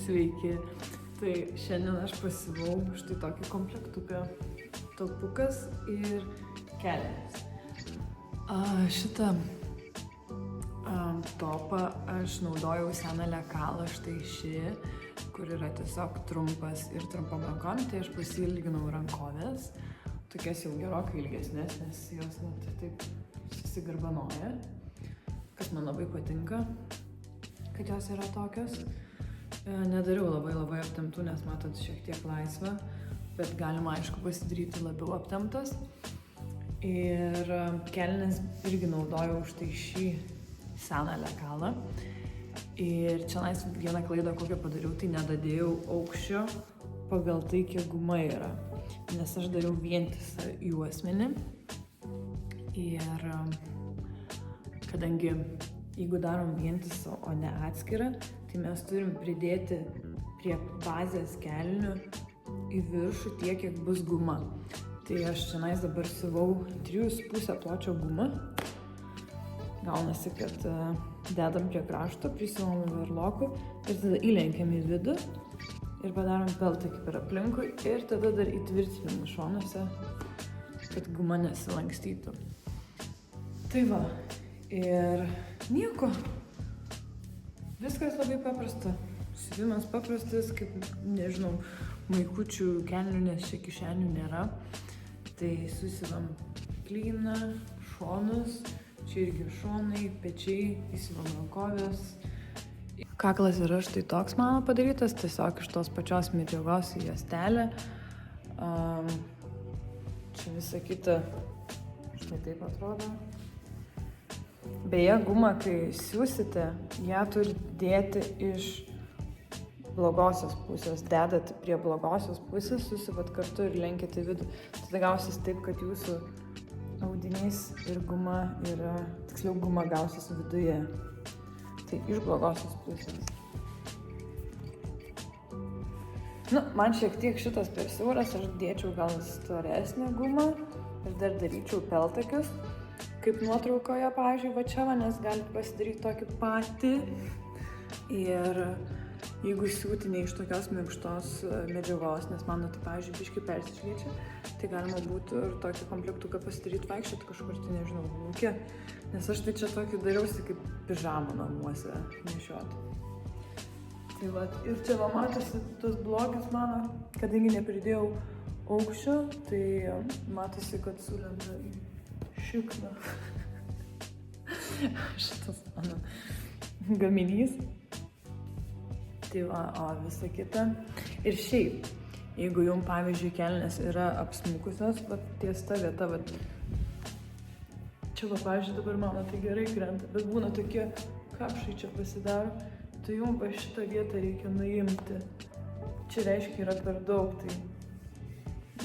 Sveiki. Tai šiandien aš pasivau štai tokį komplektuką. Topukas ir kelnes. Šitą topą aš naudojau seną lekalą, štai šį, kur yra tiesiog trumpas ir trumpam rankom, tai aš pasilginau rankovės. Tokias jau gerokai ilgesnės, nes jos net taip susigarbanoja, kas man labai patinka, kad jos yra tokios. Nedariau labai aptemptų, nes matot šiek tiek laisvą, bet galima aišku pasidaryti labiau aptemptas. Ir kelnes irgi naudojau štai šį seną lekalą. Ir čia vieną klaidą kokią padariau, tai nedadėjau aukščio pagal tai, kiek guma yra. Nes aš dariau vientisą juosmenį. Ir kadangi jeigu darom vientisą, o ne atskirą, tai mes turim pridėti prie bazės kelnių į viršų tiek, kiek bus guma. Tai aš čia dabar siuvau 3,5 pločio gumą. Gaunasi, kad dedam prie krašto, prisiuvam verlokų ir tada įlenkiam į vidų ir padarom peltakį per aplinkui ir tada dar įtvirtinam šonuose, kad guma nesilankstytų. Tai va, ir nieko. Viskas labai paprasta. Siuvimas paprastas, kaip, nežinau, maikučių kelnių, nes čia kišenių nėra. Tai susiuvam klyną, šonus, čia irgi šonai, pečiai, įsiuvam rankovės. Kaklas yra štai toks mano padarytas, tiesiog iš tos pačios medžiagos į juostelę. Čia visa kita, štai taip atrodo. Beje, gumą, kai siūsite, ją turi dėti iš blogosios pusės. Dedat prie blogosios pusės, susivat kartu ir lenkit į vidų. Tada gausis taip, kad jūsų audinys ir guma yra, tiksliau guma gausis viduje. Tai iš blogosios pusės. Man šiek tiek šitas per siauras, aš dėčiau gal storesnę gumą ir dar daryčiau peltakius. Kaip nuotraukoje, pavyzdžiui, va čia, nes galite pasidaryti tokį patį. Ir jeigu siūti ne iš tokios minkštos medžiagos, nes mano tai, pavyzdžiui, biškį persišviečia, tai galima būtų ir tokį komplektuką pasidaryti vaikščioti kažkur, tai nežinau, lauke. Nes aš tai čia tokį dariausi kaip pižamą namuose nešioti. Tai va, ir čia va matosi tas blogis mano, kadangi nepridėjau aukščio, tai matosi, kad sulenda į šikną. Šitas mano gaminys. Tai va, o visa kita. Ir šiaip, jeigu jums, pavyzdžiui, kelnės yra apsmukusios, va, ties ta vieta, va, čia va, pavyzdžiui, dabar mano tai gerai krenta, bet būna tokie kapšai čia pasidaro, tai jums va šitą vietą reikia nuimti. Čia reiškia yra per daug, tai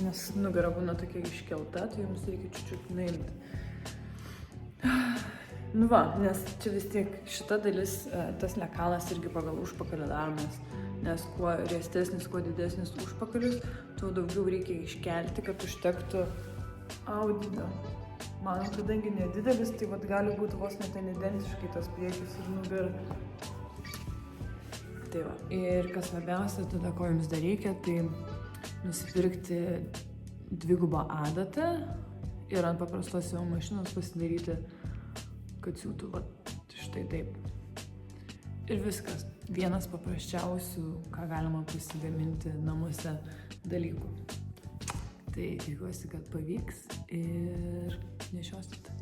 nes nugara būna tokia iškelta, tai jums reikia čiučiut nuimti. Nu va, nes čia vis tiek šita dalis, tas lekalas irgi pagal užpakalį daromas, nes kuo riestesnis, kuo didesnis užpakalis, tuo daugiau reikia iškelti, kad užtektų audinio. Man, kadangi nedidelis, tai vat gali būti vos net identiškai tas priekis ir nugara. Tai va, ir kas svarbiausia, tada ko jums dar reikia, tai nusipirkti dvigubą adatą ir ant paprastos siuvimo mašinos pasidaryti, kad siūtų va, štai taip. Ir viskas. Vienas paprasčiausių, ką galima pasigaminti namuose dalykų. Tai tikiuosi, kad pavyks ir nešiosit.